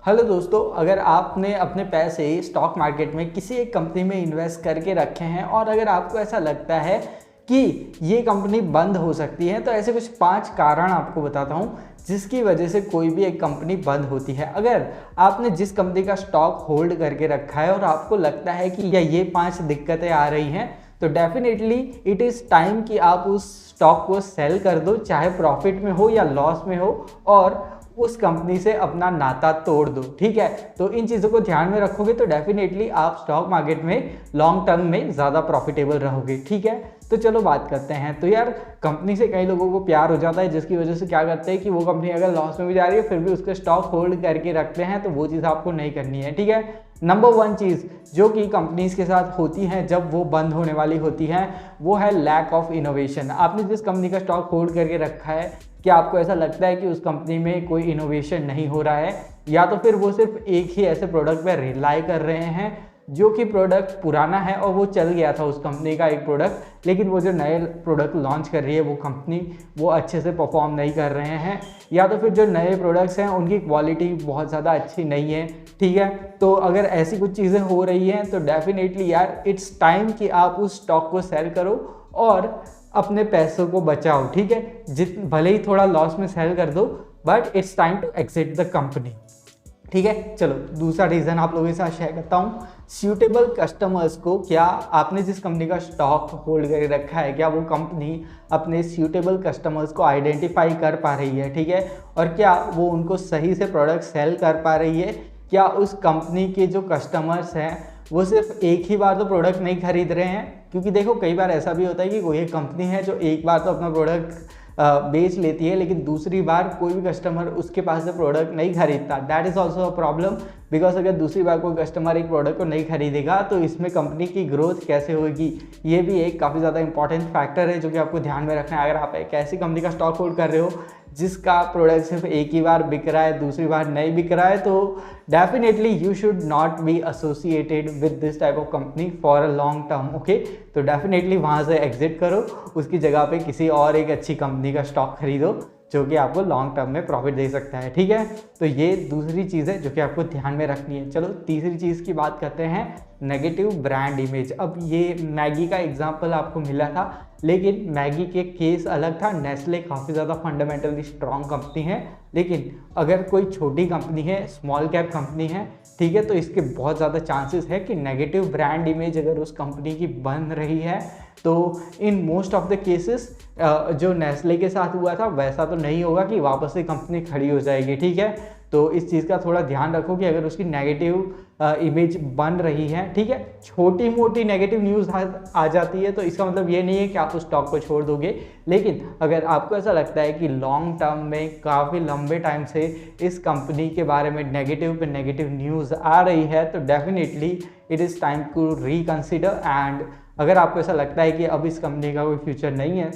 Hello दोस्तों, अगर आपने अपने पैसे स्टॉक मार्केट में किसी एक कंपनी में इन्वेस्ट करके रखे हैं और अगर आपको ऐसा लगता है कि ये कंपनी बंद हो सकती है, तो ऐसे कुछ 5 कारण आपको बताता हूँ जिसकी वजह से कोई भी एक कंपनी बंद होती है। अगर आपने जिस कंपनी का स्टॉक होल्ड करके रखा है और आपको लगता है कि ये 5 दिक्कतें आ रही हैं, तो डेफिनेटली इट इज़ टाइम कि आप उस स्टॉक को सेल कर दो, चाहे प्रॉफिट में हो या लॉस में हो, और उस कंपनी से अपना नाता तोड़ दो। ठीक है, तो इन चीज़ों को ध्यान में रखोगे तो डेफिनेटली आप स्टॉक मार्केट में लॉन्ग टर्म में ज़्यादा प्रॉफिटेबल रहोगे। ठीक है, तो चलो बात करते हैं। तो यार, कंपनी से कई लोगों को प्यार हो जाता है, जिसकी वजह से क्या करते हैं कि वो कंपनी अगर लॉस में भी जा रही है फिर भी उसके स्टॉक होल्ड करके रखते हैं, तो वो चीज़ आपको नहीं करनी है। ठीक है, नंबर 1 चीज़ जो कि कंपनीज के साथ होती है जब वो बंद होने वाली होती है, वो है लैक ऑफ इनोवेशन। आपने जिस कंपनी का स्टॉक होल्ड करके रखा है, क्या आपको ऐसा लगता है कि उस कंपनी में कोई इनोवेशन नहीं हो रहा है, या तो फिर वो सिर्फ एक ही ऐसे प्रोडक्ट पर रिलाई कर रहे हैं जो कि प्रोडक्ट पुराना है और वो चल गया था उस कंपनी का एक प्रोडक्ट, लेकिन वो जो नए प्रोडक्ट लॉन्च कर रही है वो कंपनी वो अच्छे से परफॉर्म नहीं कर रहे हैं, या तो फिर जो नए प्रोडक्ट्स हैं उनकी क्वालिटी बहुत ज़्यादा अच्छी नहीं है। ठीक है, तो अगर ऐसी कुछ चीज़ें हो रही हैं तो डेफिनेटली यार इट्स टाइम कि आप उस स्टॉक को सेल करो और अपने पैसों को बचाओ। ठीक है, भले ही थोड़ा लॉस में सेल कर दो, but it's time to exit the company. ठीक है, चलो दूसरा रीज़न आप लोगों के साथ शेयर करता हूँ। सूटेबल कस्टमर्स को, क्या आपने जिस कंपनी का स्टॉक होल्ड करके रखा है, क्या वो कंपनी अपने सूटेबल कस्टमर्स को आइडेंटिफाई कर पा रही है? ठीक है, और क्या वो उनको सही से प्रोडक्ट सेल कर पा रही है? क्या उस कंपनी के जो कस्टमर्स हैं वो सिर्फ एक ही बार तो प्रोडक्ट नहीं खरीद रहे हैं? क्योंकि देखो, कई बार ऐसा भी होता है कि कोई एक कंपनी है जो एक बार तो अपना प्रोडक्ट बेच लेती है, लेकिन दूसरी बार कोई भी कस्टमर उसके पास से प्रोडक्ट नहीं खरीदता। That is also a problem, because अगर दूसरी बार कोई कस्टमर एक प्रोडक्ट को नहीं खरीदेगा तो इसमें कंपनी की ग्रोथ कैसे होगी? ये भी एक काफ़ी ज़्यादा इंपॉर्टेंट फैक्टर है जो कि आपको ध्यान में रखना है। अगर आप एक ऐसी कंपनी का स्टॉक होल्ड कर रहे हो जिसका प्रोडक्ट सिर्फ एक ही बार बिक रहा है, दूसरी बार नहीं बिक रहा है, तो definitely you should not be associated with this type of company for a long term. Okay, तो डेफिनेटली वहाँ से एग्जिट करो, उसकी जगह पे किसी और एक अच्छी कंपनी का स्टॉक खरीदो जो कि आपको लॉन्ग टर्म में प्रॉफिट दे सकता है। ठीक है, तो ये दूसरी चीज़ है जो कि आपको ध्यान में रखनी है। चलो तीसरी चीज़ की बात करते हैं, नेगेटिव ब्रांड इमेज। अब ये मैगी का एग्जांपल आपको मिला था, लेकिन मैगी के केस अलग था। नेस्ले काफ़ी ज़्यादा फंडामेंटली स्ट्रॉन्ग कंपनी है, लेकिन अगर कोई छोटी कंपनी है, स्मॉल कैप कंपनी है, ठीक है, तो इसके बहुत ज़्यादा चांसेस है कि नेगेटिव ब्रांड इमेज अगर उस कंपनी की बन रही है तो in most of the cases जो नेस्ले के साथ हुआ था वैसा तो नहीं होगा कि वापस से कंपनी खड़ी हो जाएगी। ठीक है, तो इस चीज़ का थोड़ा ध्यान रखो कि अगर उसकी नेगेटिव इमेज बन रही है, ठीक है, छोटी मोटी नेगेटिव न्यूज़ आ जाती है तो इसका मतलब ये नहीं है कि आप उस स्टॉक को छोड़ दोगे। लेकिन अगर आपको ऐसा लगता है कि लॉन्ग टर्म में काफ़ी लंबे टाइम से इस कंपनी के बारे में नेगेटिव पे नेगेटिव न्यूज़ आ रही है, तो definitely it is time to reconsider. And अगर आपको ऐसा लगता है कि अब इस कंपनी का कोई फ्यूचर नहीं है,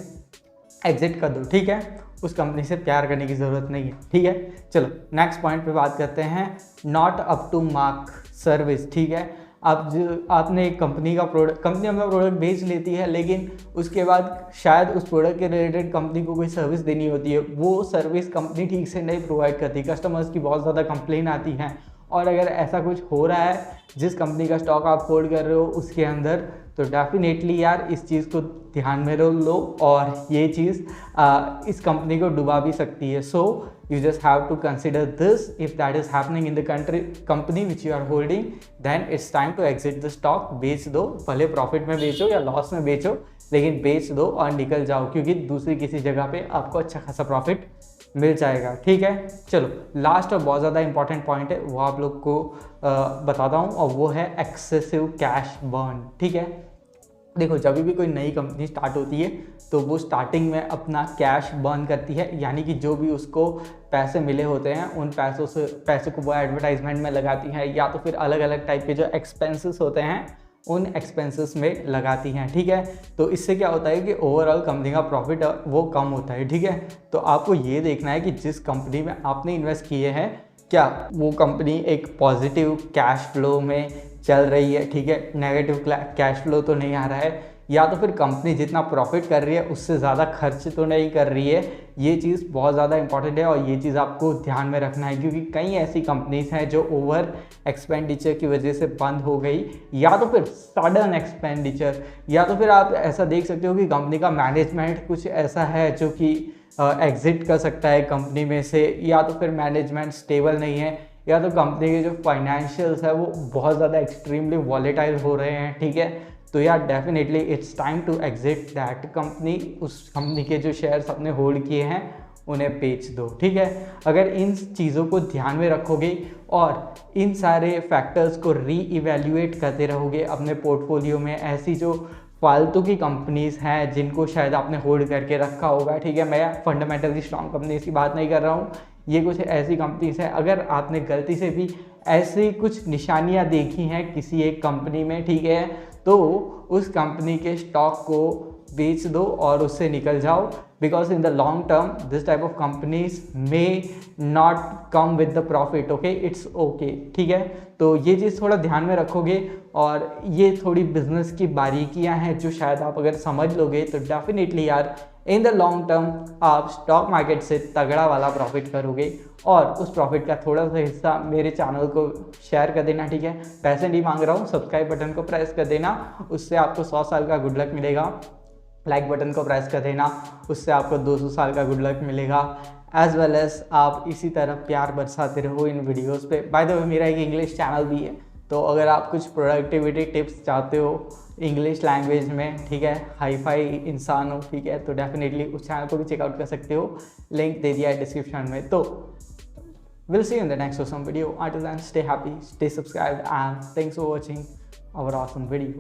एग्जिट कर दो। ठीक है, उस कंपनी से प्यार करने की ज़रूरत नहीं है। ठीक है, चलो नेक्स्ट पॉइंट पे बात करते हैं, not up to mark service. ठीक है, आपने एक कंपनी अपना प्रोडक्ट बेच लेती है, लेकिन उसके बाद शायद उस प्रोडक्ट के रिलेटेड कंपनी को कोई सर्विस देनी होती है, वो सर्विस कंपनी ठीक से नहीं प्रोवाइड करती, कस्टमर्स की बहुत ज़्यादा कंप्लेन आती हैं। और अगर ऐसा कुछ हो रहा है जिस कंपनी का स्टॉक आप होल्ड कर रहे हो उसके अंदर, तो डेफिनेटली यार इस चीज़ को ध्यान में लो, और ये चीज़ इस कंपनी को डुबा भी सकती है। So you just have to consider this, if that is happening in the company which you are holding, then it's time to exit the stock. बेच दो, भले प्रॉफिट में बेचो या लॉस में बेचो, लेकिन बेच दो और निकल जाओ, क्योंकि दूसरी किसी जगह पे आपको अच्छा खासा प्रॉफिट मिल जाएगा। ठीक है, चलो लास्ट और बहुत ज़्यादा इंपॉर्टेंट पॉइंट है वो आप लोग को बताता हूँ, और वो है एक्सेसिव कैश बर्न। ठीक है, देखो जब भी कोई नई कंपनी स्टार्ट होती है तो वो स्टार्टिंग में अपना कैश बर्न करती है, यानी कि जो भी उसको पैसे मिले होते हैं उन पैसे को वो एडवर्टाइजमेंट में लगाती है, या तो फिर अलग अलग टाइप के जो एक्सपेंसेस होते हैं उन एक्सपेंसेस में लगाती हैं। ठीक है, तो इससे क्या होता है कि ओवरऑल कंपनी का प्रॉफिट वो कम होता है। ठीक है, तो आपको ये देखना है कि जिस कंपनी में आपने इन्वेस्ट किए हैं क्या वो कंपनी एक पॉजिटिव कैश फ्लो में चल रही है। ठीक है, नेगेटिव कैश फ्लो तो नहीं आ रहा है, या तो फिर कंपनी जितना प्रॉफिट कर रही है उससे ज़्यादा खर्च तो नहीं कर रही है। ये चीज़ बहुत ज़्यादा इंपॉर्टेंट है और ये चीज़ आपको ध्यान में रखना है, क्योंकि कई ऐसी कंपनीज हैं जो ओवर एक्सपेंडिचर की वजह से बंद हो गई, या तो फिर सडन एक्सपेंडिचर, या तो फिर आप ऐसा देख सकते हो कि कंपनी का मैनेजमेंट कुछ ऐसा है जो कि एग्जिट कर सकता है कंपनी में से, या तो फिर मैनेजमेंट स्टेबल नहीं है, या तो कंपनी के जो फाइनेंशियल्स है वो बहुत ज़्यादा एक्सट्रीमली वॉलेटाइल हो रहे हैं, ठीक है। तो यार definitely it's time to exit that company. उस कंपनी के जो शेयर्स आपने होल्ड किए हैं उन्हें बेच दो, ठीक है। अगर इन चीज़ों को ध्यान में रखोगे और इन सारे फैक्टर्स को रीइवैल्यूएट करते रहोगे अपने पोर्टफोलियो में, ऐसी जो फालतू की कंपनीज़ हैं जिनको शायद आपने होल्ड करके रखा होगा, ठीक है, मैं फंडामेंटली स्ट्रॉन्ग कंपनीज़ की बात नहीं कर रहा हूँ, ये कुछ ऐसी कंपनीज हैं, अगर आपने गलती से भी ऐसी कुछ निशानियां देखी हैं किसी एक कंपनी में, ठीक है, तो उस कंपनी के स्टॉक को बेच दो और उससे निकल जाओ, because in the long term this type of companies may not come with the profit, okay, it's okay, ठीक है। तो ये चीज़ थोड़ा ध्यान में रखोगे और ये थोड़ी बिजनेस की बारीकियां हैं जो शायद आप अगर समझ लोगे तो डेफिनेटली यार इन द लॉन्ग टर्म आप स्टॉक मार्केट से तगड़ा वाला प्रॉफिट करोगे। और उस प्रॉफिट का थोड़ा सा हिस्सा मेरे चैनल को शेयर कर देना, ठीक है, पैसे नहीं मांग रहा हूँ, सब्सक्राइब बटन को प्रेस कर देना, उससे आपको 100 साल का गुड लक मिलेगा। लाइक बटन को प्रेस कर देना, उससे आपको 200 साल का गुड लक मिलेगा। एज वेल एज आप इसी तरह प्यार बरसाते रहो इन वीडियोस पे। बाय द वे मेरा एक इंग्लिश चैनल भी है, तो अगर आप कुछ प्रोडक्टिविटी टिप्स चाहते हो इंग्लिश लैंग्वेज में, ठीक है, हाई फाई इंसान हो, ठीक है, तो डेफिनेटली उस चैनल को भी चेकआउट कर सकते हो, लिंक दे दिया है डिस्क्रिप्शन में। तो will see you in the next awesome video. Until then stay happy, stay subscribed and thanks for watching our awesome video.